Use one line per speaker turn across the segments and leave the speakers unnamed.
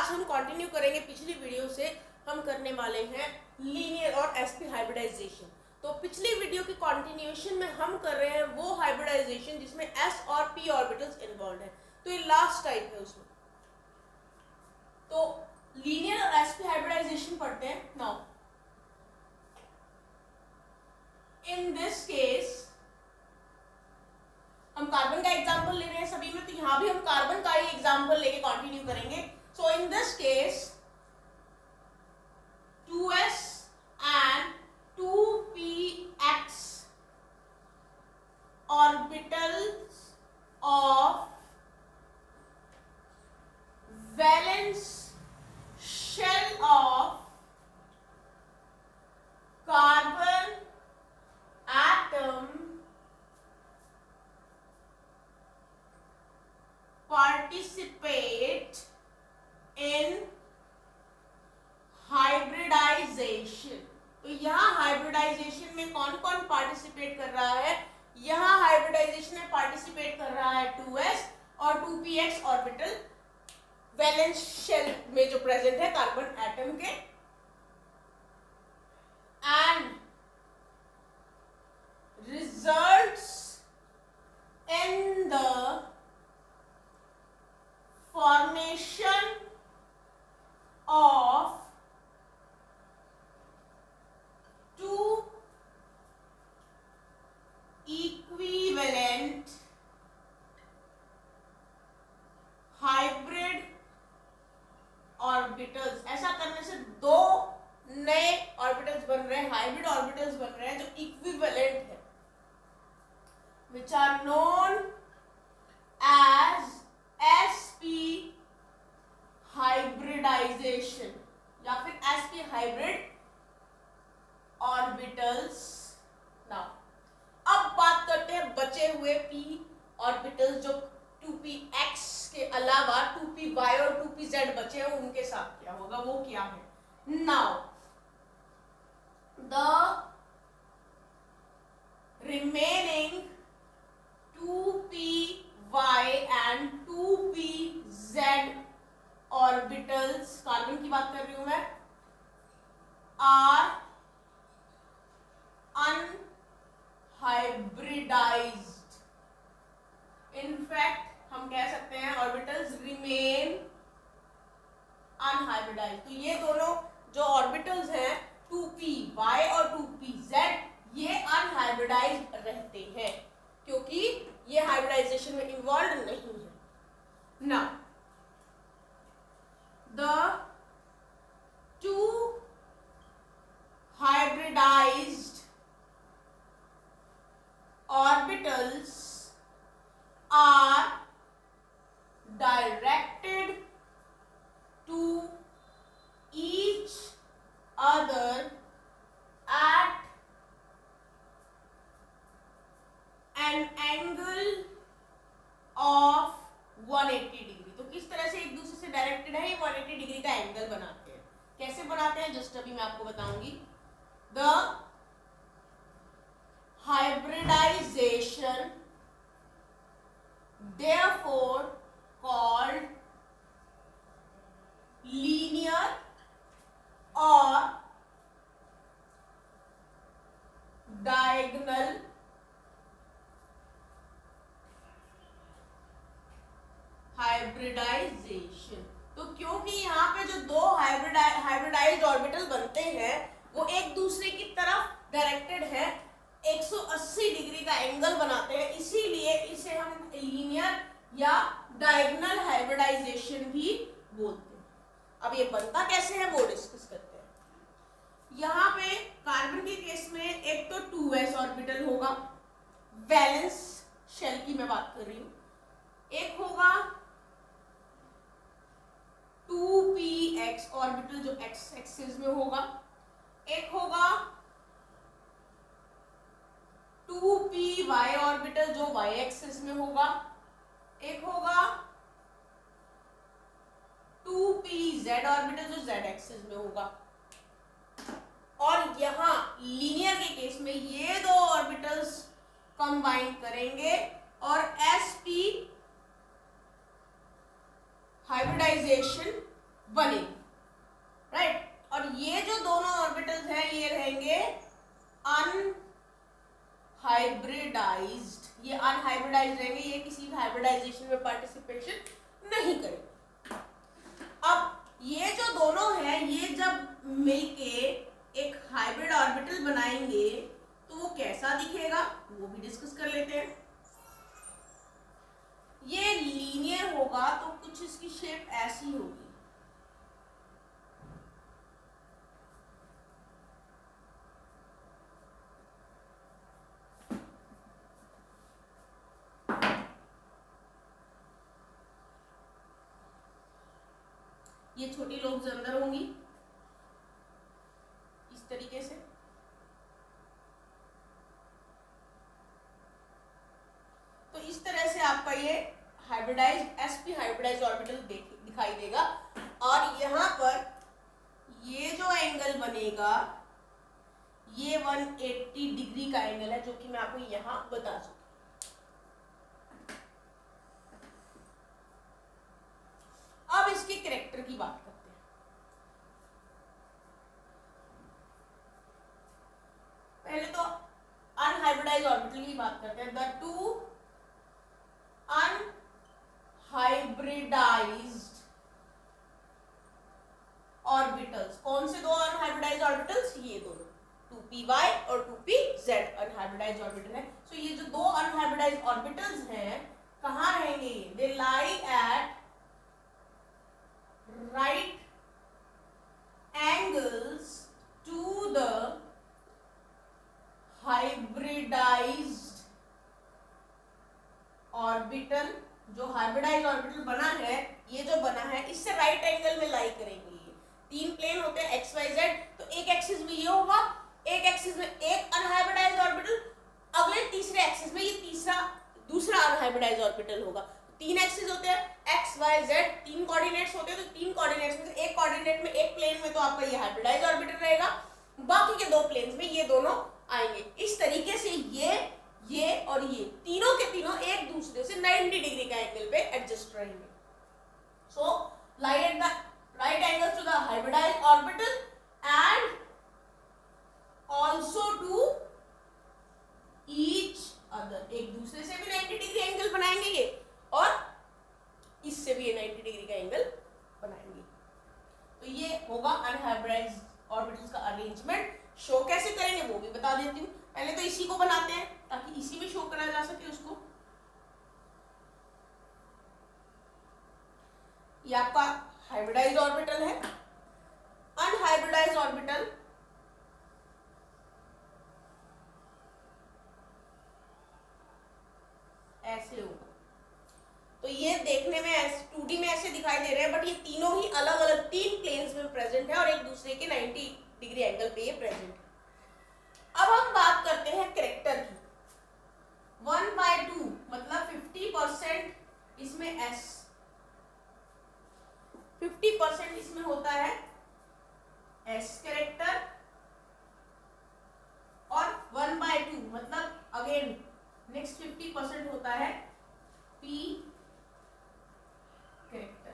आज हम कंटिन्यू करेंगे पिछली वीडियो से। हम करने वाले हैं लीनियर और sp हाइब्रिडाइजेशन। तो पिछली वीडियो के कंटिन्यूएशन में हम कर रहे हैं वो हाइब्रिडाइजेशन जिसमें s और p ऑर्बिटल्स इन्वॉल्व है। तो ये लास्ट टाइप है उसमें। तो लीनियर और sp हाइब्रिडाइजेशन पढ़ते हैं नाउ। इन दिस केस हम कार्बन का एग्जांपल ले रहे हैं सभी में, तो यहां भी हम कार्बन का ही एग्जांपल लेके कंटिन्यू करेंगे। So in this case 2s and 2px orbitals of valence shell of carbon atom participate in hybridization. तो यहाँ हाइब्रिडाइजेशन में कौन कौन पार्टिसिपेट कर रहा है? यहाँ हाइब्रिडाइजेशन में पार्टिसिपेट कर रहा है 2s और 2px ऑर्बिटल वैलेंस शेल में जो प्रेजेंट है कार्बन एटम के। And results in the formation of two equivalent hybrid orbitals। ऐसा करने से दो नए ऑर्बिटल्स बन रहे हैं, हाइब्रिड ऑर्बिटल्स बन रहे हैं जो इक्विवेलेंट है, which are known as sp hybridization या फिर sp हाइब्रिड ऑर्बिटल्स। नाउ अब बात करते हैं बचे हुए p ऑर्बिटल्स जो 2px के अलावा 2py और 2pz बचे हैं, उनके साथ क्या होगा, वो क्या है। Now the remaining 2py and 2pz orbitals, carbon की बात कर रही हूं मैं, आर अनहाइब्रिडाइज्ड। इनफैक्ट हम कह सकते हैं ऑर्बिटल्स रिमेन अनहाइब्रिडाइज्ड। तो ये दोनों जो ऑर्बिटल्स हैं 2py और 2pz ये अनहाइब्रिडाइज्ड रहते हैं क्योंकि ये हाइब्रिडाइजेशन में इन्वॉल्व नहीं है। Now the two hybridized orbitals are directed to each other at an angle of 180 degree. तो किस तरह से एक दूसरे से डायरेक्टेड है, ये 180 डिग्री का एंगल बनाते हैं। कैसे बनाते हैं जस्ट अभी मैं आपको बताऊंगी। The hybridization therefore called linear or diagonal hybridization. तो क्योंकि यहाँ पे जो दो हाइब्रिडाइज्ड ऑर्बिटल बनते हैं वो एक दूसरे की तरफ डायरेक्टेड है, 180 डिग्री का एंगल बनाते हैं, इसीलिए इसे हम लीनियर या डायगोनल हाइब्रिडाइजेशन भी बोलते हैं। अब ये बनता कैसे है वो डिस्कस करते हैं। यहाँ पे कार्बन के केस में एक तो 2s ऑर्बिटल होगा, वैलेंस शेल की मैं बात कर रही हूँ। एक होगा 2px ऑर्बिटल जो x एक्सिस में होगा, एक होगा 2py ऑर्बिटल जो y एक्सिस में होगा, एक होगा 2pz ऑर्बिटल जो z एक्सिस में होगा। और यहाँ लीनियर के केस में ये दो ऑर्बिटल्स कंबाइन करेंगे और sp हाइब्रिडाइजेशन बनेगी, राइट। और ये जो दोनों ऑर्बिटल्स हैं ये रहेंगे अनहाइब्रिडाइज्ड, ये अनहाइब्रिडाइज्ड रहेंगे, ये किसी भी हाइब्रिडाइजेशन में पार्टिसिपेशन नहीं करेंगे। अब ये जो दोनों हैं ये जब मिलके एक हाइब्रिड ऑर्बिटल बनाएंगे तो वो कैसा दिखेगा वो भी डिस्कस कर लेते हैं। ये लीनियर होगा तो कुछ इसकी शेप ऐसी होगी, ये छोटी लोब्स अंदर होंगी इस तरीके से, तो इस तरह से आपका ये हाइब्रिडाइज्ड sp हाइब्रिडाइज्ड ऑर्बिटल दिखाई देगा। और यहाँ पर ये जो एंगल बनेगा ये 180 डिग्री का एंगल है, जो कि मैं आपको यहाँ बता चुकी। अब इसके कैरेक्टर की बात करते हैं। पहले तो अनहाइब्रिडाइज्ड ऑर्बिटल की बात करते हैं। द टू अनहाइब्रिडाइज्ड ऑर्बिटल्स, कौन से दो अनहाइब्रिडाइज्ड ऑर्बिटल्स, ये दोनों 2py और 2pz अनहाइब्रिडाइज्ड ऑर्बिटल है। सो ये जो दो अनहाइब्रिडाइज्ड ऑर्बिटल्स हैं कहाँ रहेंगे, they lie at right angles to the hybridized orbital, जो हाइब्रिडाइज्ड ऑर्बिटल बना है, ये जो बना है इससे राइट एंगल में लाई करेंगे। ये तीन प्लेन होते हैं एक्स वाई जेड, तो एक एक्सिस में ये होगा, एक एक्सिस में एक अनहाइब्रिडाइज्ड ऑर्बिटल, अगले तीसरे एक्सिस में ये दूसरा अनहाइब्रिडाइज्ड ऑर्बिटल होगा। तीन एक्सिस होते हैं एक्स वाई जेड, तीन कोऑर्डिनेट्स होते हैं, तो तीन कोऑर्डिनेट्स में से एक कोऑर्डिनेट में एक प्लेन में तो आपका ये हाइब्रिडाइज्ड ऑर्बिटल रहेगा, बाकी के दो प्लेन्स में ये दोनों आएंगे। इस तरीके से ये और ये तीनों के तीनों एक दूसरे से 90 डिग्री का एंगल पे एडजस्ट रहेंगे। So lie at the right angle to the hybridized orbital and also to each other, एक दूसरे से भी 90 डिग्री एंगल बनाएंगे ये, और इससे भी ये 90 डिग्री का एंगल बनाएंगे। तो ये होगा अनहाइब्रिडाइज्ड ऑर्बिटल्स का अरेंजमेंट। शो कैसे करेंगे वो भी बता देती हूँ। पहले तो इसी को बनाते हैं ताकि इसी में शो करा जा सके उसको। ये आपका हाइब्रिडाइज्ड ऑर्बिटल है। अनहाइब्रिडाइज्ड ऑर्बिटल ऐसे होगा, तो ये देखने में 2D में ऐसे दिखाई दे रहे हैं, बट ये तीनों ही अलग अलग तीन प्लेन्स में प्रेजेंट है और एक दूसरे के 90 डिग्री एंगल पे ये प्रेजेंट है। अब हम बात करते हैं कैरेक्टर की। 1/2 मतलब 50% इसमें s, 50% इसमें होता है s कैरेक्टर, और 1/2 मतलब अगेन नेक्स्ट 50% होता है p कैरेक्टर।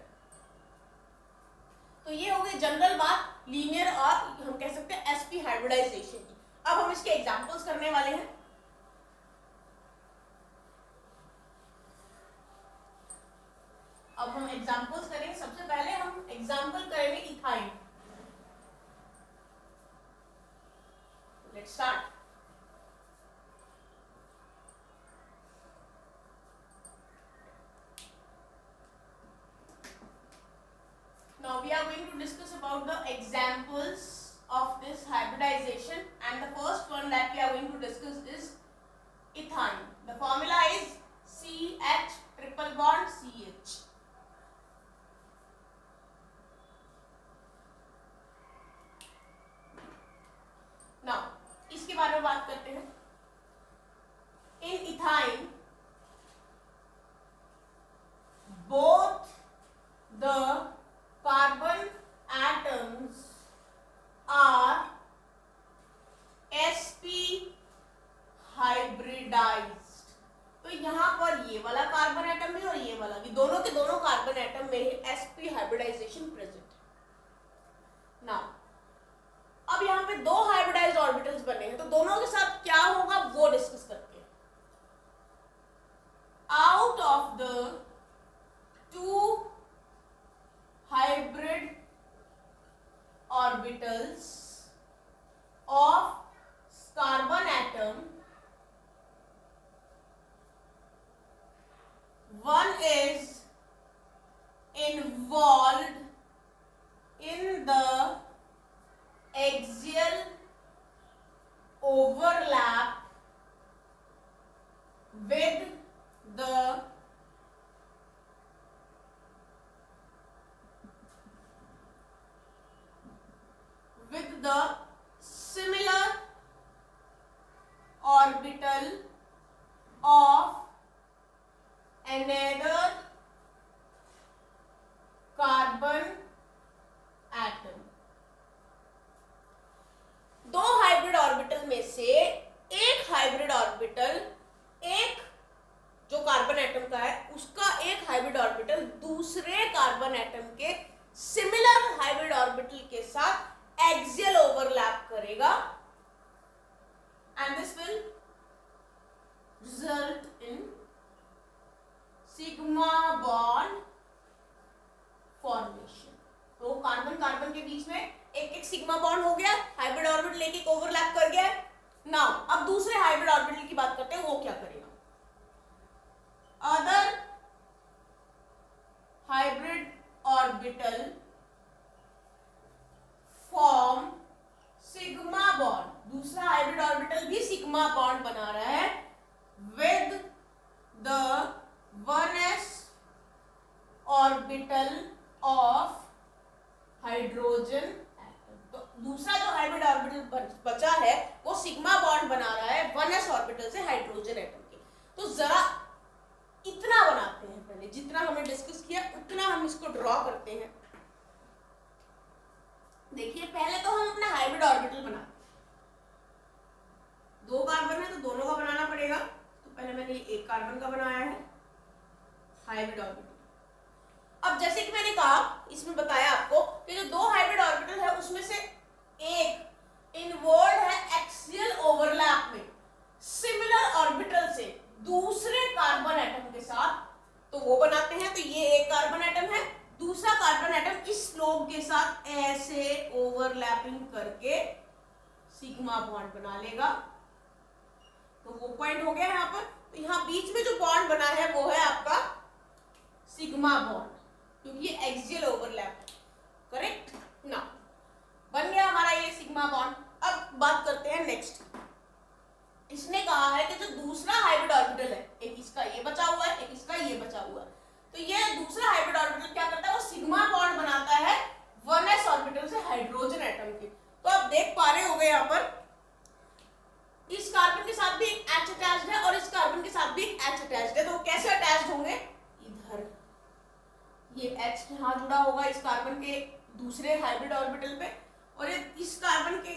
तो ये हो गई जनरल बात लीनियर और हम कह सकते हैं sp हाइब्रिडाइजेशन की। अब हम इसके एग्जांपल्स करने वाले हैं। अब हम एग्जांपल्स करेंगे। सबसे पहले हम एग्जांपल करेंगे ethyne. Let's start. Now we are going to discuss about the examples of this hybridization, and the first one that we are going to discuss is ethane. The formula is CH triple bond CH. Now इसके बारे में बात करते हैं। In ethane, both the carbon atoms are sp hybridized. तो यहाँ पर ये वाला कार्बन एटम भी और ये वाला भी, दोनों के दोनों orbitals of carbon atom, one is involved in the axial overlap with the similar orbital of another carbon atom। दो हाइब्रिड ऑर्बिटल में से एक हाइब्रिड ऑर्बिटल, एक जो कार्बन एटम का है उसका एक हाइब्रिड ऑर्बिटल दूसरे कार्बन एटम के सिमिलर हाइब्रिड ऑर्बिटल के साथ एक्सियल ओवरलैप करेगा, and this will result in sigma bond formation. तो कार्बन कार्बन के बीच में एक एक सिग्मा बॉन्ड हो गया, हाइब्रिड ऑर्बिटल एक एक ओवरलैप कर गया। नाउ अब दूसरे हाइब्रिड ऑर्बिटल की बात करते हैं, वो क्या करेगा। Other hybrid orbital form sigma bond, दूसरा हाइब्रिड ऑर्बिटल भी सिग्मा बॉन्ड बना रहा है with the 1s orbital of hydrogen atom. तो दूसरा जो हाइब्रिड ऑर्बिटल बचा है वो सिग्मा बॉन्ड बना रहा है 1s ऑर्बिटल से हाइड्रोजन एटम के। तो जरा इतना बनाते हैं, पहले जितना हमने डिस्कस किया उतना हम इसको ड्रॉ करते हैं। देखिए पहले तो हम अपना हाइब्रिड ऑर्बिटल बनाते हैं, दो कार्बन है तो दोनों का बनाना पड़ेगा। तो पहले मैंने एक कार्बन का बनाया है हाइब्रिड ऑर्बिटल। अब जैसे कि मैंने कहा, इसमें बताया आपको कि जो दो हाइब्रिड ऑर्बिटल है उसमें से एक इन्वॉल्व है एक्सियल ओवरलैप में सिमिलर ऑर्बिटल से दूसरे कार्बन एटम के साथ, तो वो बनाते हैं। तो ये एक कार्बन एटम है, दूसरा कार्बन एटम इस स्लोप के साथ ऐसे ओवरलैपिंग करके सिग्मा बॉन्ड बना लेगा। तो वो पॉइंट हो गया यहाँ पर। तो यहाँ बीच में जो बॉन्ड बना है वो है आपका सिग्मा बॉन्ड, क्योंकि ये एक्सियल ओवरलैप, करेक्ट ना, बन गया हमारा ये सिग्मा बॉन्ड। अब बात करते हैं नेक्स्ट। इसने कहा है कि जो दूसरा हाइब्रिड ऑर्बिटल है, एक इसका ये बचा हुआ है, एक इसका ये बचा हुआ है, तो ये दूसरा हाइब्रिड ऑर्बिटल क्या करता है, वो सिग्मा बॉन्ड बनाता है 1s ऑर्बिटल से हाइड्रोजन एटम के। तो आप देख पा रहे होंगे यहाँ पर इस कार्बन के साथ भी एक H अटैच्ड है और इस कार्बन के साथ भी एक H अटैच्ड है। तो कैसे अटैच्ड होंगे, इधर ये H यहाँ जुड़ा होगा इस कार्बन के दूसरे हाइब्रिड ऑर्बिटल पे, और इस कार्बन के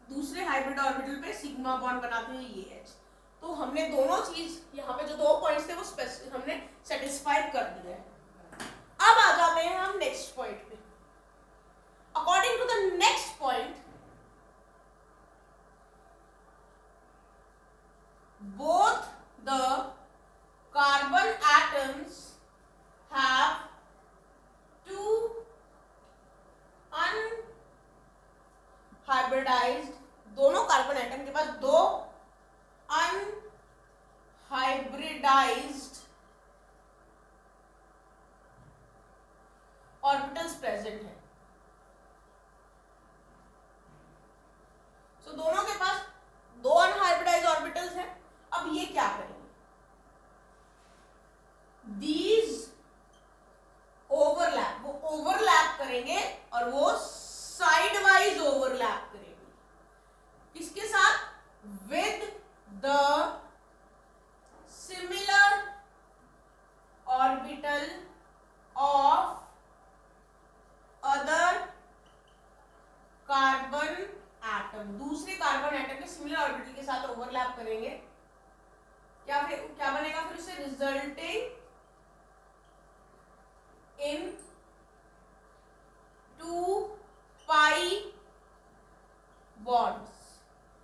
दूसरे हाइब्रिड ऑर्बिटल पे सिग्मा बॉन्ड बनाते हैं ये H। तो हमने दोनों चीज यहाँ पे जो दो पॉइंट्स थे वो हमने सेटिस्फाई कर दिया है। अब आ जाते हैं हम नेक्स्ट पॉइंट पे। According to the next point, both the carbon atoms have two unhybridized, दोनों कार्बन एटम के पास दो unhybridized ऑर्बिटल्स प्रेजेंट है। तो दोनों के पास दो अनहाइब्रिडाइज्ड ऑर्बिटल्स हैं। अब ये क्या करेंगे, दीज ओवरलैप, वो ओवरलैप करेंगे और वो साइड वाइज ओवरलैप करेंगे, किसके साथ, with the similar orbital of other carbon atom, दूसरे कार्बन एटम के सिमिलर ऑर्बिटल के साथ ओवरलैप करेंगे। क्या बनेगा फिर से, रिजल्टिंग इन 2 पाई बॉन्ड्स।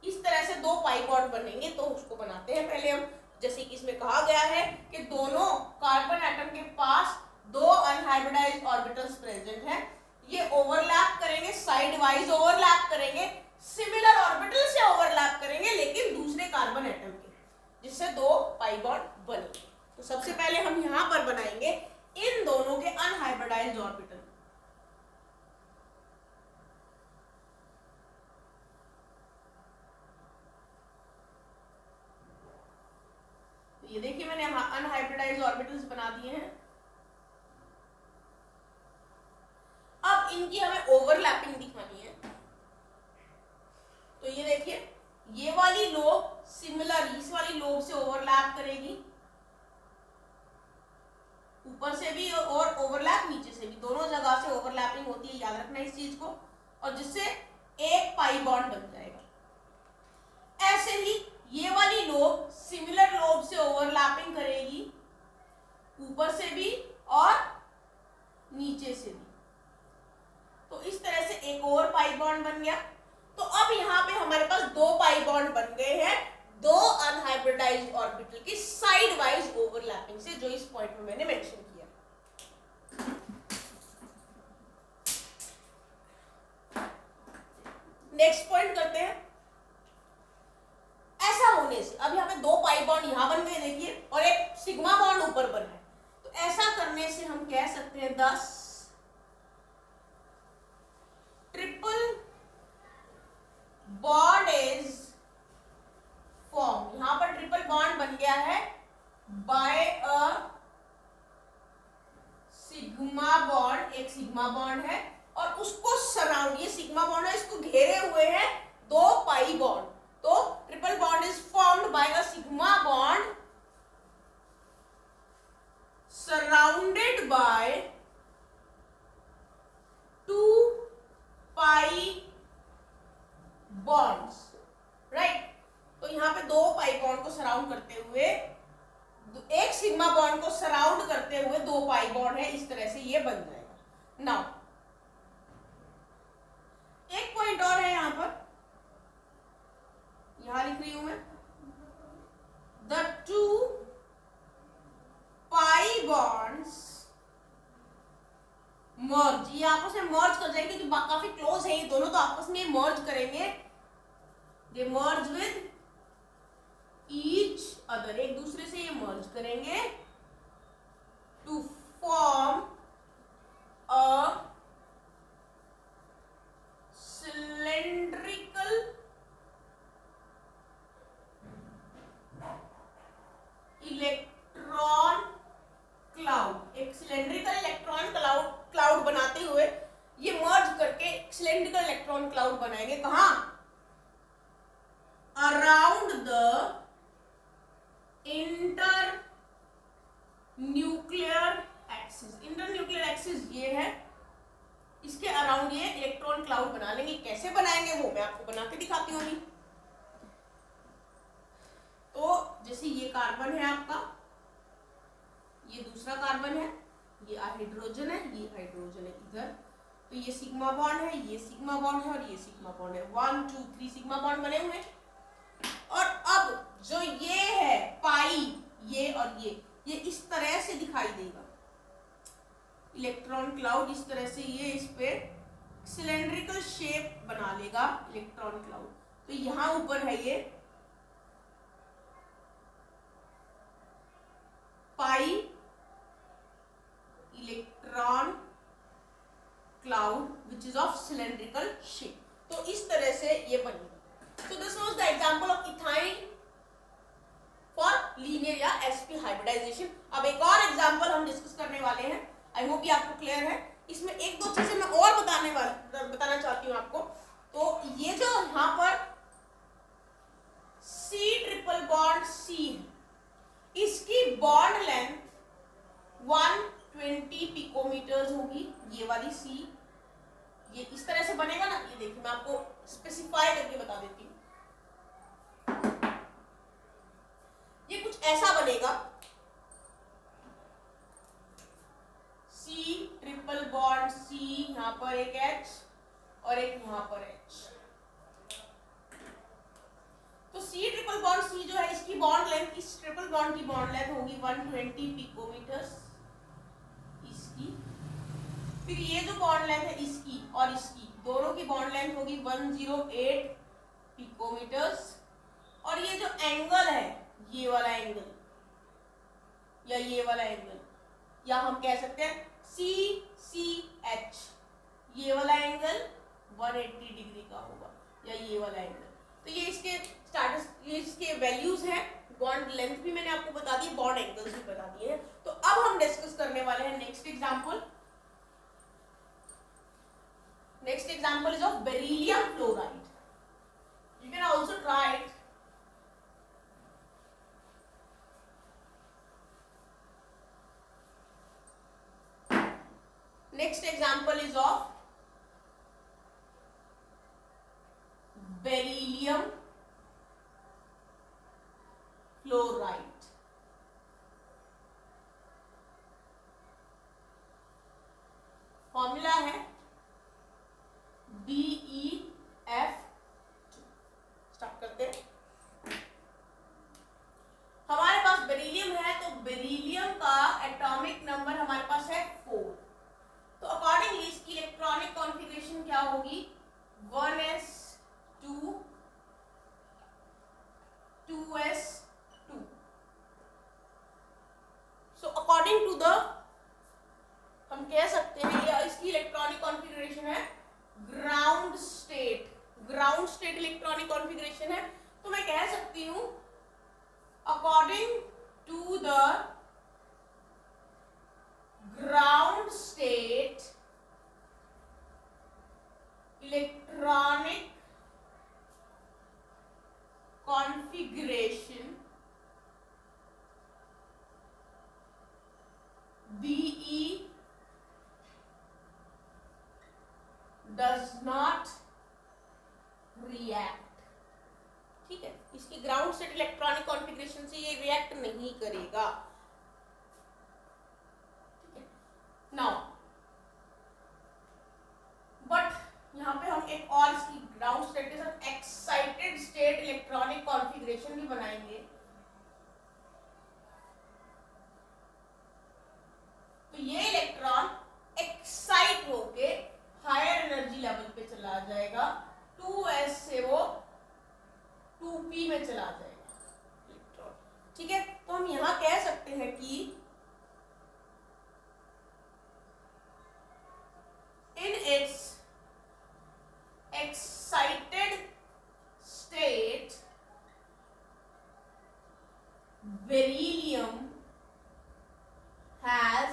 इस तरह से 2 पाई बॉन्ड बनेंगे। तो उसको बनाते हैं पहले हम। जैसे कि इसमें कहा गया है कि दोनों कार्बन एटम के पास 2 अनहाइब्रिडाइज्ड ऑर्बिटल्स प्रेजेंट हैं, ये ओवरलैप करेंगे, साइड वाइज ओवरलैप करेंगे, सिमिलर ऑर्बिटल से ओवरलैप करेंगे लेकिन दूसरे कार्बन एटम के, जिससे दो पाई बॉन्ड बनेंगे। तो सबसे पहले हम यहां पर बनाएंगे इन दोनों के अनहाइब्रिडाइज्ड ऑर्बिटल। ये देखिए मैंने अनहाइब्रिडाइज्ड ऑर्बिटल्स बना दिए हैं। अब इनकी हमें ओवरलैपिंग दिखानी है। तो ये देखिए, ये वाली लोब सिमिलर इस वाली लोब से ओवरलैप करेगी, ऊपर से भी और ओवरलैप नीचे से भी, दोनों जगह से ओवरलैपिंग होती है, याद रखना इस चीज को, और जिससे एक पाई बॉन्ड बन जाएगा। ऐसे ही ये वाली लोब सिमिलर लोब से ओवरलैपिंग करेगी, ऊपर से भी और नीचे से भी। तो इस तरह से एक और पाई बॉन्ड बन गया। तो अब यहाँ पे हमारे पास दो पाई बॉन्ड बन गए हैं, दो अनहाइब्रिडाइज्ड ऑर्बिटल की साइड वाइज ओवरलैपिंग से, जो इस पॉइंट में मैंने मेंशन किया। नेक्स्ट पॉइंट करते हैं। ऐसा होने से अब यहाँ पे दो पाई बॉन्ड यहां बन गए देखिए, और एक सिग्मा बॉन्ड ऊपर बना है। तो ऐसा करने से हम कह सकते हैं 10 ट्रिपल बॉन्ड इज फॉर्म। यहां पर ट्रिपल बॉन्ड बन गया है बाय अ सिग्मा बॉन्ड, एक सिग्मा बॉन्ड है और उसको सराउंड, ये सिग्मा बॉन्ड है, इसको घेरे हुए हैं दो पाई बॉन्ड। तो triple bond is formed by a sigma bond surrounded by 2 pi bonds, right. तो यहां पे दो पाई बॉन्ड को सराउंड करते हुए, एक सिग्मा बॉन्ड को सराउंड करते हुए दो पाई बॉन्ड है, इस तरह से ये बन जाएगा। नाउ एक पॉइंट और है यहां पर, यहां लिख रही हूं मैं, द 2 पाई बॉन्ड्स मर्ज। ये आपस में मर्ज कर जाएंगे क्योंकि काफी क्लोज है ये दोनों, तो आपस में मर्ज करेंगे, they merge with each other, एक दूसरे से ये मर्ज करेंगे to form a cylindrical electron cloud. एक सिलेंड्रिकल इलेक्ट्रॉन क्लाउड बनाते हुए ये मर्ज करके सिलेंड्रिकल इलेक्ट्रॉन क्लाउड बनाएंगे। कहां? Around the inter nuclear axis. Inter nuclear axis ये है, इसके अराउंड ये इलेक्ट्रॉन क्लाउड बना लेंगे। कैसे बनाएंगे वो मैं आपको बना के दिखाती हूँ अभी। तो जैसे ये कार्बन है आपका, ये दूसरा कार्बन है, ये हाइड्रोजन है, ये हाइड्रोजन है इधर, तो ये सिग्मा बॉन्ड है, ये सिग्मा बॉन्ड है और ये सिग्मा बॉन्ड है। 1 2 3 सिग्मा बॉन्ड बने हुए हैं। और अब जो ये है पाई, ये और ये इस तरह से दिखाई देगा, इलेक्ट्रॉन क्लाउड इस तरह से, ये इस पे सिलेंड्रिकल शेप बना लेगा इलेक्ट्रॉन क्लाउड। तो यहां ऊपर है ये pi electron cloud which is of cylindrical shape. तो इस तरह से ये बनेगा। So this was the example of ethyne for linear या sp hybridization। अब एक और एग्जांपल हम डिस्कस करने वाले हैं, आई होप ये आपको क्लियर है। इसमें एक दो चीजें मैं और बताना चाहती हूँ आपको। तो ये जो यहाँ पर C ट्रिपल बॉन्ड C है, इसकी बॉन्ड लेंथ 120 पिकोमीटर्स होगी। ये वाली C ये इस तरह से बनेगा ना, ये देखिए मैं आपको स्पेसिफाई करके बता देती हूँ। ये कुछ ऐसा बनेगा, C ट्रिपल बॉन्ड C, यहाँ पर एक H और एक यहाँ पर H। तो C ट्रिपल बॉन्ड C जो है, इसकी बॉन्ड लेंथ, इस ट्रिपल बॉन्ड की बॉन्ड लेंथ होगी 120 पिकोमीटर्स इसकी, फिर ये जो बॉन्ड लेंथ है इसकी और इसकी दोनों की बॉन्ड लेंथ होगी 108 पिकोमीटर्स। और ये जो एंगल है ये वाला एंगल या ये वाला एंगल या हम कह सकते हैं CCH, ये वाला एंगल 180 डिग्री का होगा या ये वाला एंगल। तो ये इसके वैल्यूज हैं। बॉन्ड लेंथ भी मैंने आपको बता दी, बॉन्ड एंगल्स भी बता दिए हैं। तो अब हम डिस्कस करने वाले हैं next example. Next example is of beryllium fluoride. You can also try it. Next example is of beryllium fluoride. Formula है BeF2। स्टार्ट करते हैं। हमारे पास बेरिलियम है तो बेरिलियम का एटॉमिक नंबर हमारे पास है 4। तो अकॉर्डिंगली इसकी इलेक्ट्रॉनिक कॉन्फ़िगरेशन क्या होगी 1s2 2s2। So according to the हम कह सकते हैं या इसकी इलेक्ट्रॉनिक कॉन्फ़िगरेशन है ग्राउंड स्टेट इलेक्ट्रॉनिक कॉन्फ़िगरेशन है। तो मैं कह सकती हूं according to the ground state electronic configuration Be does not react। ठीक है, इसकी ग्राउंड स्टेट इलेक्ट्रॉनिक कॉन्फ़िगरेशन से ये रिएक्ट नहीं करेगा। नाउ बट यहाँ पे हम एक और इसकी ग्राउंड स्टेट के साथ एक्साइटेड स्टेट इलेक्ट्रॉनिक कॉन्फ़िगरेशन भी बनाएंगे। तो ये इलेक्ट्रॉन एक्साइट होके हायर एनर्जी लेवल पे चला जाएगा, 2s से वो 2p में चला जाएगा इलेक्ट्रॉन। ठीक है, तो हम यहाँ कह सकते हैं कि in its excited state beryllium has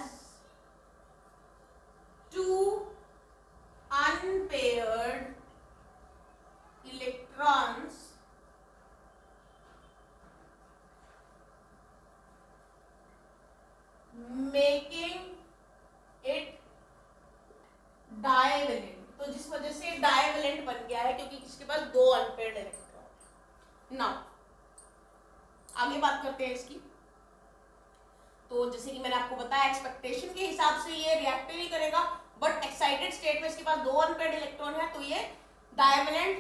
two unpaired electrons making it divalent. तो जिस वजह से डाइवेलेंट बन गया है क्योंकि इसके पास 2 अनपेयर्ड इलेक्ट्रॉन। नाउ आगे बात करते हैं इसकी। तो जैसे कि मैंने आपको बताया एक्सपेक्टेशन के हिसाब से ये रिएक्ट नहीं करेगा, बट एक्साइटेड स्टेट में इसके पास 2 अनपेयर्ड इलेक्ट्रॉन है तो ये डाइवेलेंट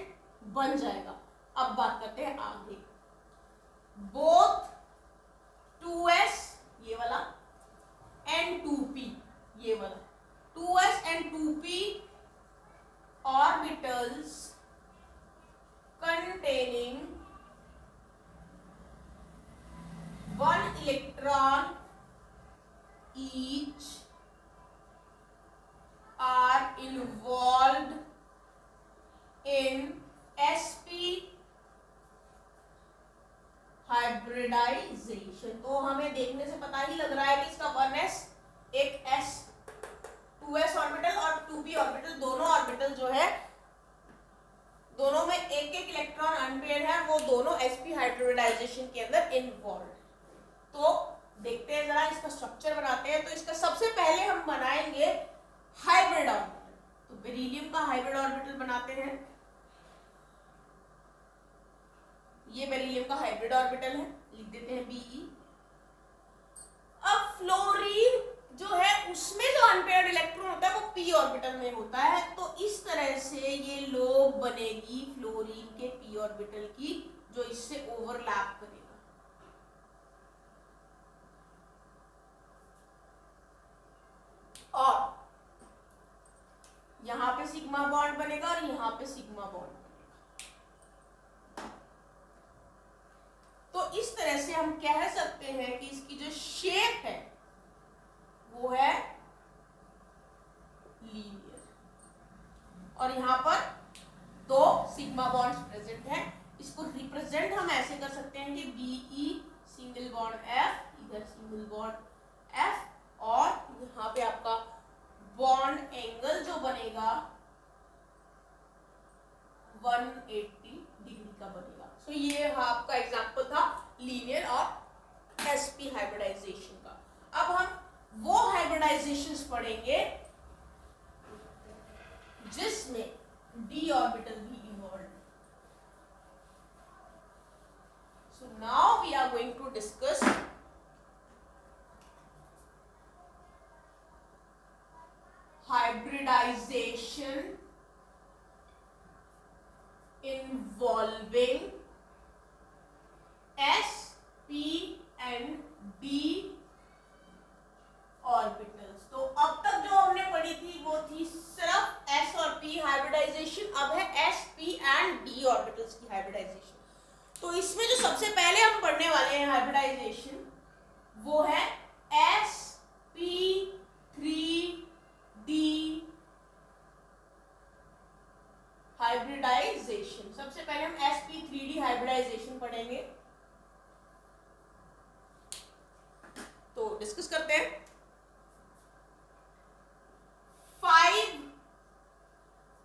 बन जाएगा। अब बात करते हैं आगे। बोथ 2s ये वाला एंड 2p ये वाला 2s and 2p orbitals containing 1 electron each are involved in sp hybridization। तो हमें देखने से पता ही लग रहा है कि इसका 1s एक s 2s ऑर्बिटल और 2p ऑर्बिटल दोनों ऑर्बिटल जो है दोनों में एक एक इलेक्ट्रॉन अनपेयर्ड है, वो दोनों sp हाइब्रिडाइजेशन के अंदर इन्वॉल्व। तो देखते हैं जरा इसका स्ट्रक्चर बनाते हैं। तो इसका सबसे पहले हम बनाएंगे हाइब्रिड ऑर्बिटल। तो बेरिलियम का हाइब्रिड ऑर्बिटल बनाते हैं। ये बेरिलियम का हाइब्रिड ऑर्बिटल है, लिख देते हैं Be। अब फ्लोरीन जो है उसमें जो अनपेयर्ड इलेक्ट्रॉन होता है वो p ऑर्बिटल में होता है। तो इस तरह से ये लोब बनेगी फ्लोरीन के p ऑर्बिटल की जो इससे ओवरलैप करेगा। और यहाँ पे सिग्मा बॉन्ड बनेगा और यहाँ पे सिग्मा बॉन्ड बनेगा। तो इस तरह से हम कह सकते हैं कि इसकी जो शेप है वो है लीनियर, और यहाँ पर दो सिग्मा बॉन्ड्स प्रेजेंट है। इसको रिप्रेजेंट हम ऐसे कर सकते हैं कि BE सिंगल बॉन्ड F, इधर सिंगल बॉन्ड F, और यहाँ पे आपका बॉन्ड एंगल जो बनेगा 180 डिग्री का बनेगा। सो ये आपका एग्जांपल था लीनियर और sp हाइब्रिडाइजेशन का। अब हम वो हाइब्रिडाइजेशंस पढ़ेंगे जिसमें d ऑर्बिटल भी involve. So now we are going to discuss hybridization involving s, p and d orbitals. तो अब तक जो हमने पढ़ी थी वो थी सिर्फ s और p हाइब्रिडाइजेशन। अब है s, p and d orbitals की हाइब्रिडाइजेशन। तो इसमें जो सबसे पहले हम पढ़ने वाले हैं हाइब्रिडाइजेशन वो है sp3d हाइब्रिडाइजेशन। सबसे पहले हम sp3d हाइब्रिडाइजेशन पढ़ेंगे। तो डिस्कस करते हैं। 5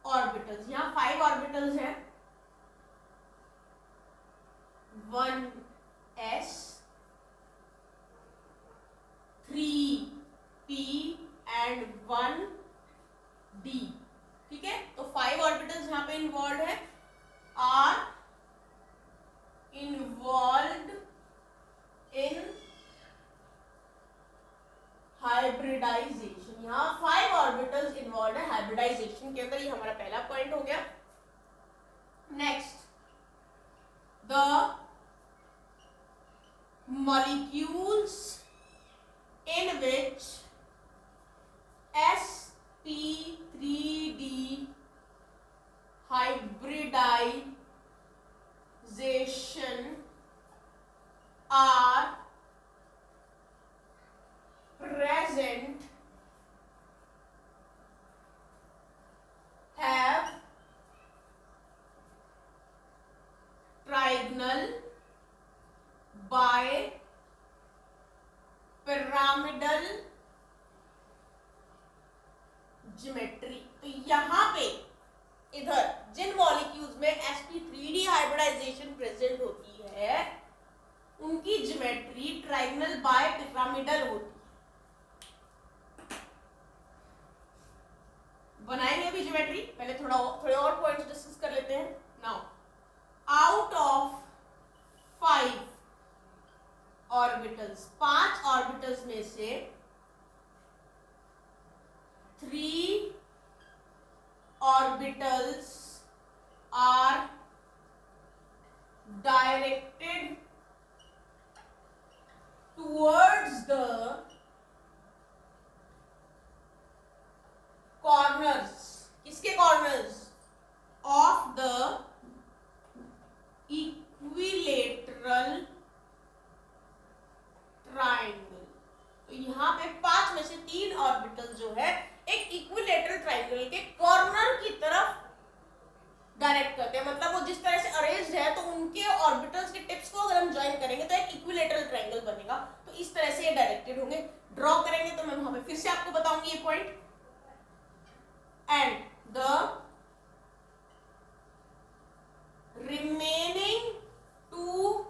ऑर्बिटल्स, यहाँ 5 ऑर्बिटल्स हैं, 1s, 3p एंड 1d। ठीक है, तो 5 ऑर्बिटल्स यहाँ पे इन्वॉल्व है, आर इन्वॉल्व इन हाइब्रिडाइजेशन। यहाँ 5 ऑर्बिटल्स इन्वॉल्व है हाइब्रिडाइजेशन के अंदर। ये हमारा पहला पॉइंट हो गया। Next, the molecules in which sp3d hybridization are present have trigonal bipyramidal geometry. तो यहाँ पे इधर जिन मॉलिक्यूल्स में sp3d हाइब्रिडाइजेशन प्रेजेंट होती है उनकी ज्योमेट्री ट्राइगोनल बाय पिरामिडल होती है। बनाएंगे अभी ज्योमेट्री, पहले थोड़े और पॉइंट्स डिस्कस कर लेते हैं। Now, out of 5 orbitals, 5 orbitals में से 3 orbitals are directed towards the corners. किसके corners? Of the equilateral triangle. तो यहाँ पे 5 में से 3 ऑर्बिटल जो है एक इक्विलेटरल ट्राइंगल के कॉर्नर की तरफ डायरेक्ट करते हैं। मतलब वो जिस तरह से अरेंज्ड है तो उनके ऑर्बिटल्स के टिप्स को अगर हम ज्वाइन करेंगे तो एक इक्विलेटरल ट्राइंगल बनेगा। तो इस तरह से ये डायरेक्टेड होंगे। ड्रॉ करेंगे तो मैं वहां पे फिर से आपको बताऊंगी ये point. And the remaining 2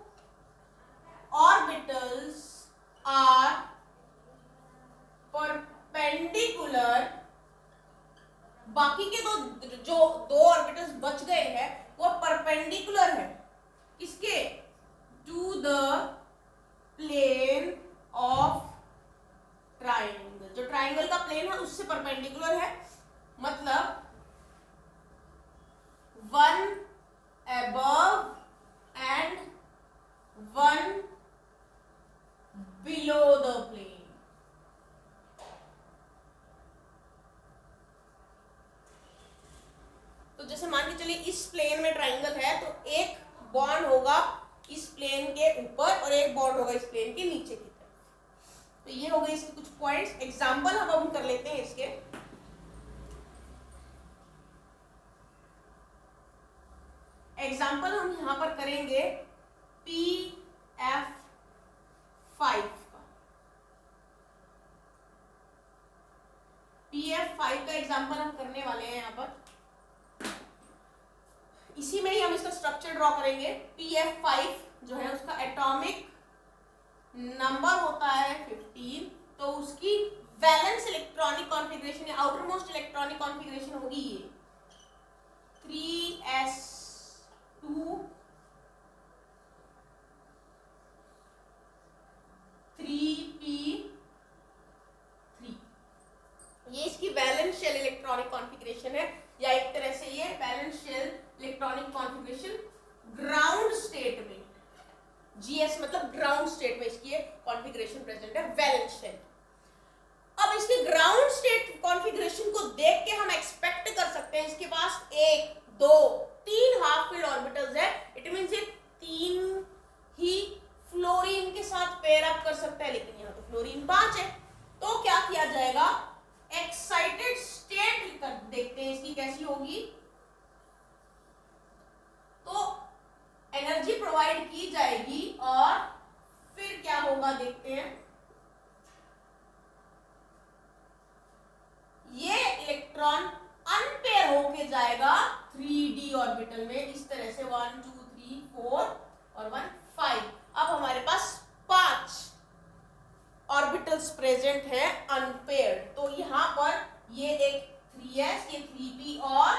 orbitals are perpendicular। बाकी के जो 2 ऑर्बिटल्स बच गए हैं वो परपेंडिकुलर है किसके? To the plane of triangle. जो ट्राइंगल का प्लेन है उससे परपेंडिकुलर है। मतलब 1 above and 1 below the plane। जैसे मान के चलिए इस प्लेन में ट्राइंगल है, तो एक बॉन्ड होगा इस प्लेन के ऊपर और एक बॉन्ड होगा इस प्लेन के नीचे की तरफ। तो ये हो गए इसके कुछ पॉइंट्स। एग्जांपल हम कर लेते हैं इसके। एग्जांपल हम यहां पर करेंगे PF5 का। PF5 का एग्जांपल हम करने वाले हैं यहां पर। इसी में ही हम इसका स्ट्रक्चर ड्रॉ करेंगे। PF5 जो है उसका एटॉमिक नंबर होता है 15, तो उसकी वैलेंस इलेक्ट्रॉनिक कॉन्फ़िगरेशन या आउटर मोस्ट इलेक्ट्रॉनिक कॉन्फ़िगरेशन होगी ये 3s2 3p3। ये इसकी वैलेंस शेल इलेक्ट्रॉनिक कॉन्फ़िगरेशन है, या एक तरह से ये valence shell electronic configuration ground state में, GS मतलब ग्राउंड स्टेट में इसकी कॉन्फ़िगरेशन प्रेजेंट है, वैलेंस शेल। अब इसके ग्राउंड स्टेट कॉन्फ़िगरेशन को देख के हम एक्सपेक्ट कर सकते हैं इसके पास 1 2 3 हाफ फील्ड ऑर्बिटल्स है। इट मींस ये 3 ही फ्लोरीन के साथ पेयर अप कर सकता है, लेकिन यहाँ तो फ्लोरीन 5 है। तो क्या किया जाएगा, एक्साइटेड स्टेट देखते हैं इसकी कैसी होगी। तो एनर्जी प्रोवाइड की जाएगी और फिर क्या होगा देखते हैं। ये इलेक्ट्रॉन अनपेयर होके जाएगा 3d ऑर्बिटल में, इस तरह से 1 2 3 4 और 1 5। अब हमारे पास 5 ऑर्बिटल्स प्रेजेंट है अनपेयर्ड। तो यहां पर ये एक 3s, ये 3p और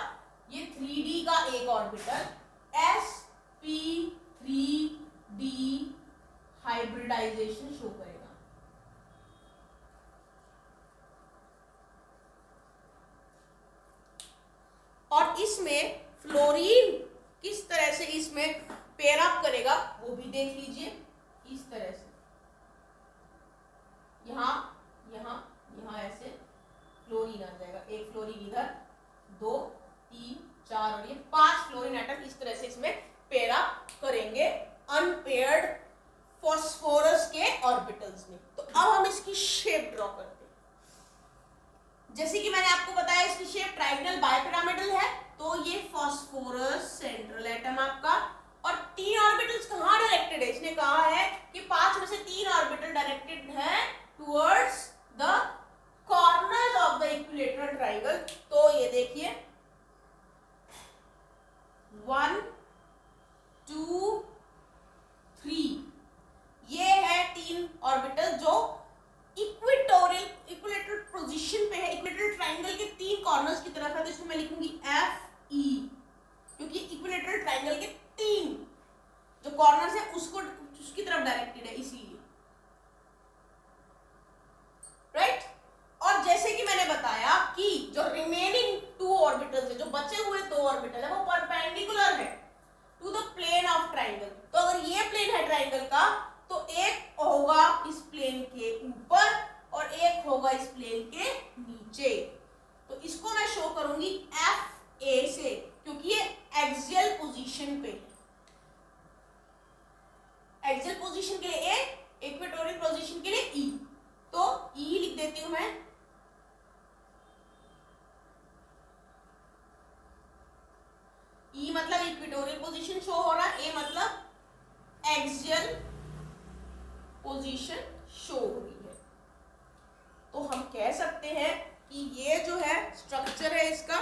ये 3d का एक ऑर्बिटल sp3d हाइब्रिडाइजेशन शो करेगा। और इसमें फ्लोरीन किस तरह से इसमें पेयर अप करेगा वो भी देख लीजिए। इस तरह से यहाँ यहाँ यहाँ ऐसे फ्लोरीन आ जाएगा, एक फ्लोरीन इधर, 2 3 4 और ये 5 फ्लोरीन एटम इस तरह से इसमें पेयर अप करेंगे अनपेयर्ड फास्फोरस के ऑर्बिटल्स में। तो अब हम इसकी शेप ड्रॉ करते हैं। जैसे कि मैंने आपको बताया इसकी शेप ट्रायंगल बाइपिरामिडल है, तो ये फास्फोरस सेंट्रल एटम आपका, और 3 ऑर्बिटल्स कहाँ डायरेक्टेड है, इसने कहा है कि 5 में से 3 ऑर्बिटल डायरेक्टेड है towards the corners of the equilateral triangle. तो ये देखिए 1 2 3, ये है 3 ऑर्बिटल जो इक्विलेटरल पोजीशन पे है, इक्विलेटरल ट्रायंगल के 3 कॉर्नर्स की तरफ है। तो इसमें मैं लिखूंगी FE, क्योंकि इक्विलेटरल ट्रायंगल के 3 जो कॉर्नर्स है उसकी तरफ डायरेक्टेड है, इसीलिए राइट। और जैसे कि मैंने बताया कि जो रिमेनिंग 2 ऑर्बिटल्स है, जो बचे हुए 2 ऑर्बिटल है, वो परपेंडिकुलर है to the plane of triangle. तो अगर ये प्लेन है ट्रायंगल का, तो एक होगा इस प्लेन के ऊपर और एक होगा इस प्लेन के नीचे। तो इसको मैं शो करूंगी FA से, क्योंकि ये एक्सियल पोजीशन पे है। एक्सियल पोजीशन के लिए A, इक्वेटोरियल पोजीशन के लिए E। तो E लिख देती हूं मैं। E मतलब इक्वेटोरियल पोजीशन शो हो रहा है, A मतलब एक्सियल पोजीशन शो हो रही है। तो हम कह सकते हैं कि ये जो है स्ट्रक्चर है इसका,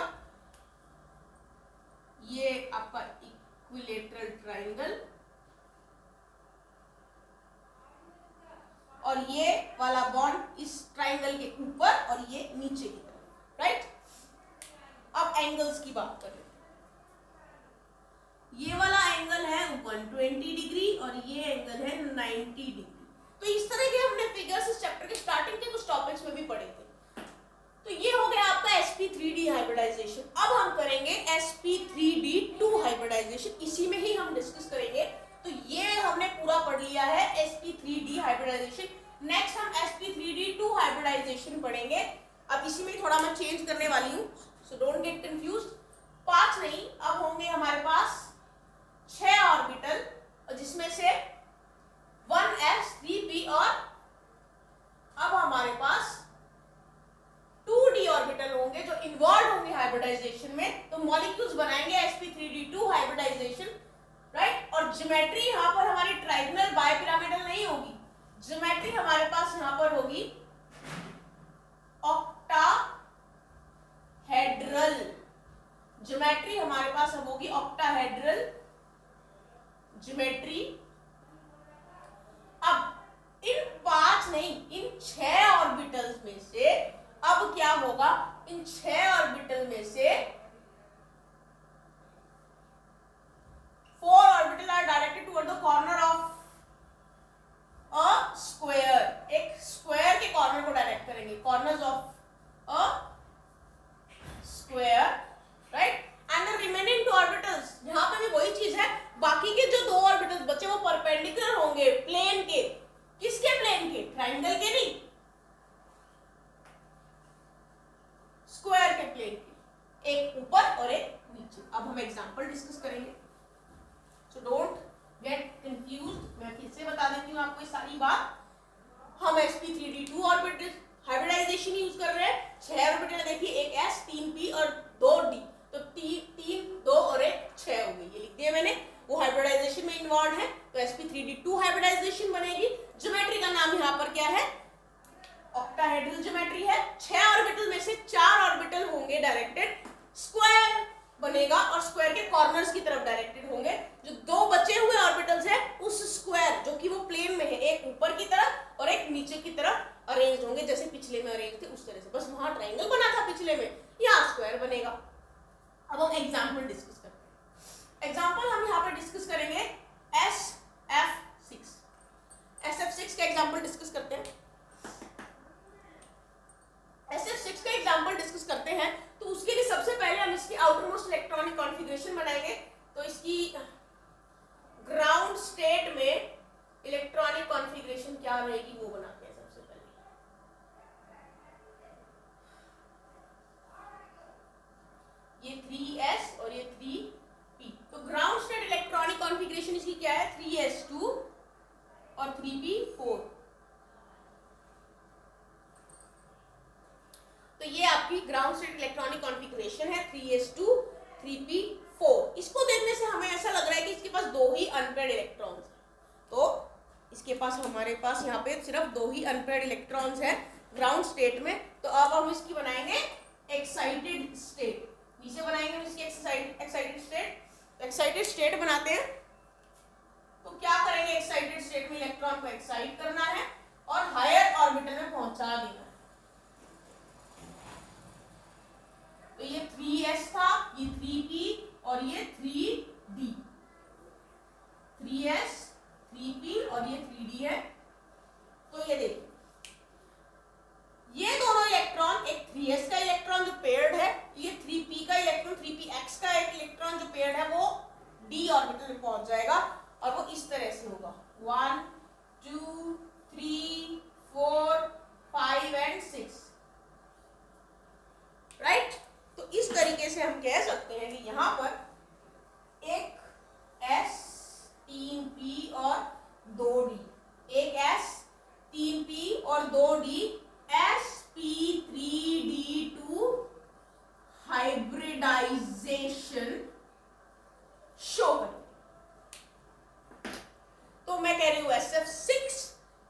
ये आपका इक्विलेटरल ट्रायंगल, और ये वाला बॉन्ड इस ट्रायंगल के ऊपर और ये नीचे की तरफ, राइट। अब एंगल्स की बात करें। ये वाला एंगल है 120 डिग्री और ये एंगल है 90 डिग्री। तो इस तरह के हमने फिगर्स इस चैप्टर के स्टार्टिंग के कुछ टॉपिक्स में भी पढ़े थे। तो ये हो गया आपका sp3d हाइब्रिडाइजेशन। अब हम करेंगे sp3d2 हाइब्रिडाइजेशन, इसी में ही हम डिस्कस करेंगे। तो ये हमने पूरा पढ़ लिया है sp3d हाइब्रिडाइजेशन। नेक्स्ट हम sp3d2 हाइब्रिडाइजेशन पढ़ेंगे। अब इसी में थोड़ा मैं चेंज करने वाली हूँ, सो डोंट गेट कंफ्यूज्ड। 5 नहीं, अब होंगे हमारे पास 6 ऑर्बिटल, जिसमें से 1s 3p और अब हमारे पास 2d ऑर्बिटल होंगे जो इन्वॉल्व होंगे हाइब्रिडाइजेशन में। तो मॉलिक्यूल्स बनाएंगे sp3d2 हाइब्रिडाइजेशन, राइट। और ज्योमेट्री यहाँ पर हमारी ट्राइगोनल बायपिरामिडल नहीं होगी, ज्योमेट्री हमारे पास यहाँ पर होगी ऑक्टाहेड्रल, ज्योमेट्री हमारे पास अब होगी ऑक्टाहेड्रल ज्योमेट्री। अब इन 5 नहीं, इन 6 ऑर्बिटल्स में से अब क्या होगा, इन 6 ऑर्बिटल में से 4 orbital are directed toward the corner of a square, एक स्क्वायर के कॉर्नर को डायरेक्ट करेंगे, corners of a square, right. And the remaining 2 orbitals, यहां पे भी वही चीज है, बाकी के जो 2 ऑर्बिटल्स बचे वो परपेंडिकुलर होंगे प्लेन के, किसके प्लेन के, ट्रायंगल के नहीं, स्क्वायर के प्लेन के, एक ऊपर और एक नीचे। अब हम एग्जांपल डिस्कस करेंगे, सो डोंट गेट कंफ्यूज्ड। मैं फिर से बता देती हूँ आपको ये सारी बात। हम sp3d2 ऑर्बिटल हाइब्रिडाइजेशन यूज कर रहे हैं, 6 ऑर्बिटल देखिए, एक s 3p और 2d, तो 3 2 और 1 6 हो गई, ये लिख दिया मैंने, वो हाइब्रिडाइजेशन में इन्वॉल्व है। तो sp3d2 हाइब्रिडाइजेशन बनेगी। ज्योमेट्री का नाम यहाँ पर क्या है, ऑक्टाहेड्रल ज्योमेट्री है। 6 ऑर्बिटल में से 4 ऑर्बिटल होंगे डायरेक्टेड, स्क्वायर बनेगा और स्क्वायर के कॉर्नर्स की तरफ डायरेक्टेड होंगे। जो 2 बचे हुए ऑर्बिटल्स हैं उस स्क्वायर जो कि वो प्लेन में है, एक ऊपर की तरफ और एक नीचे की तरफ अरेंज होंगे, जैसे पिछले में अरेंज थे उस तरह से, बस वहां ट्रायंगल बना था पिछले में, यहाँ स्क्वायर बनेगा। अब हम एग्जाम्पल डिस्कस करते हैं। एग्जाम्पल हम यहाँ पर डिस्कस करेंगे SF6, SF6 का एग्जाम्पल डिस्कस करते हैं। SF6 का एग्जांपल डिस्कस करते हैं, तो उसके लिए सबसे पहले हम इसकी आउटर मोस्ट इलेक्ट्रॉनिक कॉन्फ़िगरेशन बनाएंगे। तो इसकी ग्राउंड स्टेट में इलेक्ट्रॉनिक कॉन्फ़िगरेशन क्या रहेगी वो बनाते हैं सबसे पहले। ये 3s और ये 3p, तो ग्राउंड स्टेट इलेक्ट्रॉनिक कॉन्फ़िगरेशन इसकी क्या है, 3s2 और 3p4। तो ये आपकी ग्राउंड स्टेट इलेक्ट्रॉनिक कॉन्फ़िगरेशन है, 3s2 3p4। इसको देखने से हमें ऐसा लग रहा है कि इसके पास 2 ही अनपेयर्ड इलेक्ट्रॉन्स हैं, तो इसके पास हमारे पास यहाँ पे सिर्फ 2 ही अनपेयर्ड इलेक्ट्रॉन्स हैं ग्राउंड स्टेट में। तो अब हम इसकी बनाएंगे एक्साइटेड स्टेट, नीचे बनाएंगे इसकी एक्साइटेड स्टेट। एक्साइटेड स्टेट बनाते हैं तो क्या करेंगे, एक्साइटेड स्टेट में इलेक्ट्रॉन को एक्साइट करना है और हायर ऑर्बिटल में पहुंचा देना है। तो ये 3s था, ये 3p और ये 3d, 3s 3p और ये 3d है। तो ये देखिए, ये दोनों इलेक्ट्रॉन, एक 3s का इलेक्ट्रॉन जो पेयर्ड है, ये 3p का इलेक्ट्रॉन, 3px का एक इलेक्ट्रॉन जो पेयर्ड है वो d ऑर्बिटल में पहुंच जाएगा और वो इस तरह से होगा 1 2 3 4 5 एंड 6, राइट। तो इस तरीके से हम कह सकते हैं कि यहाँ पर एक s 3p और 2d, एक s 3p और 2d sp3d2 हाइब्रिडाइजेशन शो करें। तो मैं कह रही हूं SF6,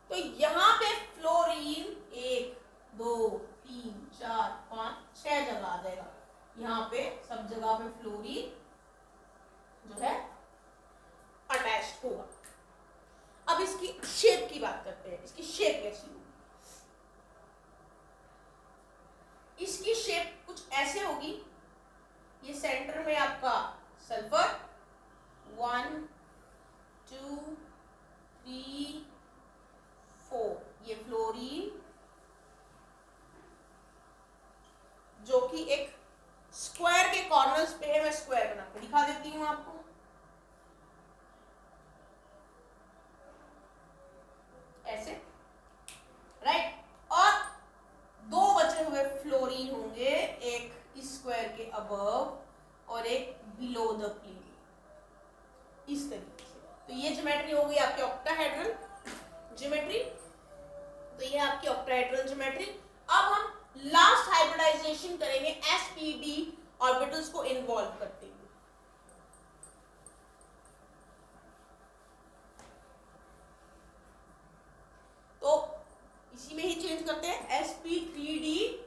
तो यहां पे फ्लोरीन 1 2 3 4 5 6 जगह आ जाएगा, यहाँ पे सब जगह पे फ्लोरीन जो है अटैच्ड होगा। अब इसकी शेप की बात करते हैं, इसकी शेप कैसी होगी। इसकी शेप कुछ ऐसे होगी, ये सेंटर में आपका सल्फर 1 2 3 4, ये फ्लोरीन जो कि एक स्क्वायर के कॉर्नर्स पे है, मैं स्क्वायर बना के दिखा देती हूं आपको। ऐसे, राइट। और 2 बचे हुए फ्लोरीन होंगे, एक इस स्क्वायर के अबव और एक बिलो द प्लेन, इस तरीके से। तो ये ज्योमेट्री हो गई आपकी ऑक्टाहेड्रल ज्योमेट्री। तो ये आपकी ऑक्टाहेड्रल ज्योमेट्री। अब हम लास्ट हाइब्रिडाइजेशन करेंगे sp-d ऑर्बिटल्स को इन्वॉल्व करते हुए। तो इसी में ही चेंज करते हैं, sp3d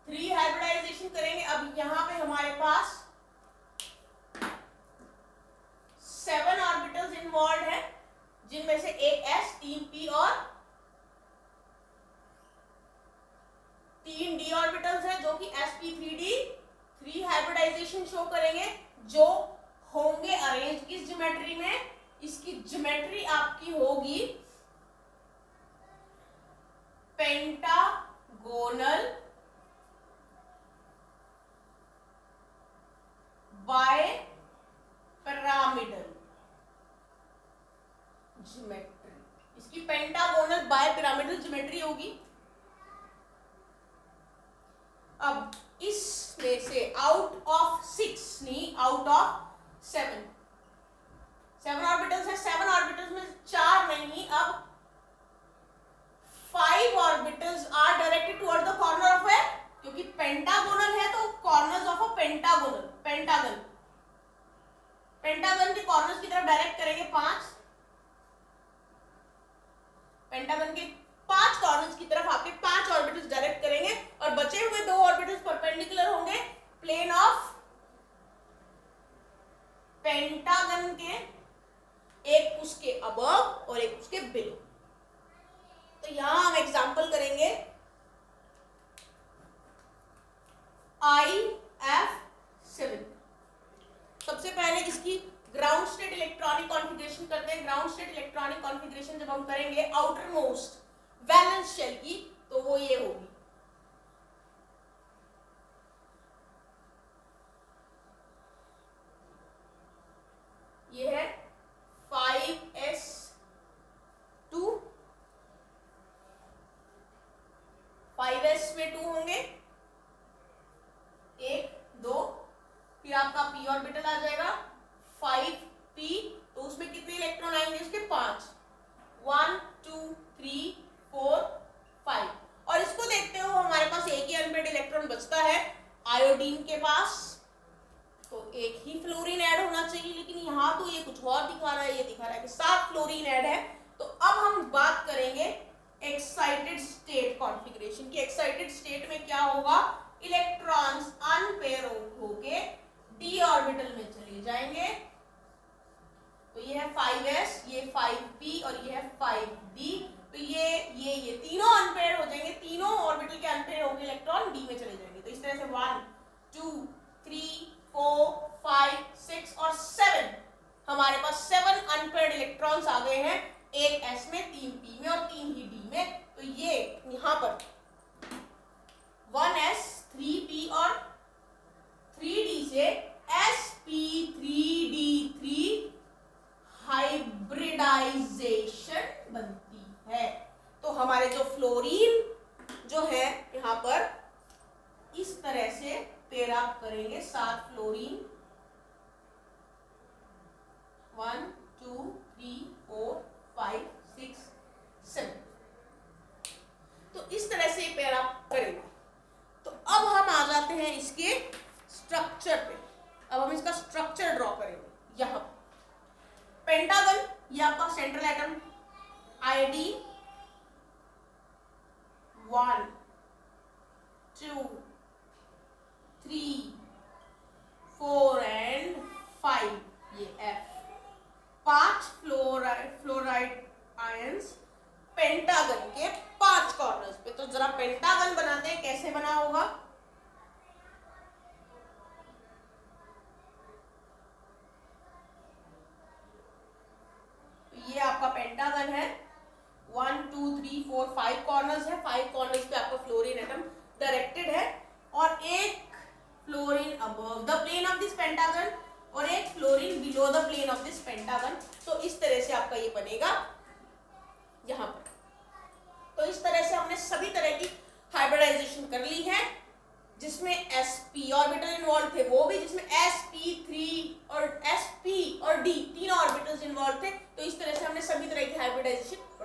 3 हाइब्रिडाइजेशन करेंगे। अब यहां पे हमारे पास 7 ऑर्बिटल्स इन्वॉल्व है, जिनमें से एक s, 3 p और 3 d ऑर्बिटल्स है, जो कि sp3d 3 हाइब्रिडाइजेशन शो करेंगे, जो होंगे अरेंज किस ज्योमेट्री में। इसकी ज्योमेट्री आपकी होगी पेंटागोनल बाय पिरामिडल ज्योमेट्री। इसकी पेंटागोनल बाय पिरामिडल ज्योमेट्री होगी। अब इसमें से आउट ऑफ 6 नहीं, आउट ऑफ 7 ऑर्बिटल्स है। 7 ऑर्बिटल्स में 4 नहीं, अब 5 orbitals are directed toward the corner of a, क्योंकि पेंटागोनल है तो कॉर्नर्स ऑफ अ पेंटागन के कॉर्नर्स की तरफ डायरेक्ट करेंगे 5। पेंटागन के 5 कॉर्नर्स की तरफ आपके 5 ऑर्बिटल्स डायरेक्ट करेंगे, और बचे हुए 2 ऑर्बिटल्स परपेंडिकुलर होंगे प्लेन ऑफ पेंटागन के, एक उसके अबव और एक उसके बिलो। तो यहां हम एग्जांपल करेंगे IF7। सबसे पहले इसकी ग्राउंड स्टेट इलेक्ट्रॉनिक कॉन्फ़िगरेशन करते हैं। ग्राउंड स्टेट इलेक्ट्रॉनिक कॉन्फ़िगरेशन जब हम करेंगे आउटर मोस्ट वैलेंस शेल की, तो वो ये होगी। ये है 5s2, 5s में 2 होंगे, 1 2, फिर आपका p ऑर्बिटल आ जाएगा 5p, तो उसमें कितने इलेक्ट्रॉन आएंगे उसके 5, 1 2 3 4 5। और इसको देखते हो हमारे पास एक ही अनपेड इलेक्ट्रॉन बचता है आयोडीन के पास, तो एक ही फ्लोरीन ऐड होना चाहिए, लेकिन यहाँ तो ये कुछ और दिखा रहा है, ये दिखा रहा है कि 7 फ्लोरीन ऐड है। तो अब हम बात करेंगे एक्साइटेड स्टेट कॉन्फ़िगरेशन की। एक्साइटेड स्टेट में क्या होगा, इलेक्ट्रॉन्स अनपेयर होके d ऑर्बिटल में चले जाएंगे। तो ये है 5s, ये 5p और ये है 5d। तो ये तीनों अनपेयर हो जाएंगे, तीनों ऑर्बिटल के अनपेयर होंगे, इलेक्ट्रॉन d में चले जाएंगे। तो इस तरह से 1 2 3 4 5 6 और 7 हमारे पास 7 अनपेयर्ड इलेक्ट्रॉन्स आ गए हैं, एक s में, 3 p में और 3 ही d में। तो ये यहां पर 1s 3p और 3d से sp3d3 हाइब्रिडाइजेशन बनती है। तो हमारे जो फ्लोरीन जो है यहाँ पर इस तरह से पेयर अप करेंगे, 7 फ्लोरीन 1 2 3 4 5 6 7, तो इस तरह से पेयर अप करेंगे। तो अब हम आ जाते हैं इसके स्ट्रक्चर पे। अब हम इसका स्ट्रक्चर ड्रॉ करेंगे। यहाँ पेंटागन, ये आपका सेंट्रल एटम आयोडीन 1 2 3 4 एंड 5, ये F, 5 फ्लोराइड आयंस पेंटागन के 5 कॉर्नर्स पे। तो जरा पेंटागन बनाते हैं, कैसे बना होगा। ये आपका पेंटागन है, 1 2 3 4 5 कॉर्नर्स है, 5 कॉर्नर्स पे आपका फ्लोरीन एटम डायरेक्टेड है, और एक fluorine above the plane of this pentagon और एक fluorine below the plane of this pentagon. तो इस तरह से आपका ये बनेगा यहाँ पर। तो इस तरह से हमने सभी तरह की हाइब्रिडाइजेशन कर ली है, जिसमें sp p ऑर्बिटल इन्वॉल्व थे वो भी, जिसमें sp3 और sp और d तीन ऑर्बिटल्स इन्वॉल्व थे। तो इस तरह से हमने सभी तरह की हाइब्रिडाइजेशन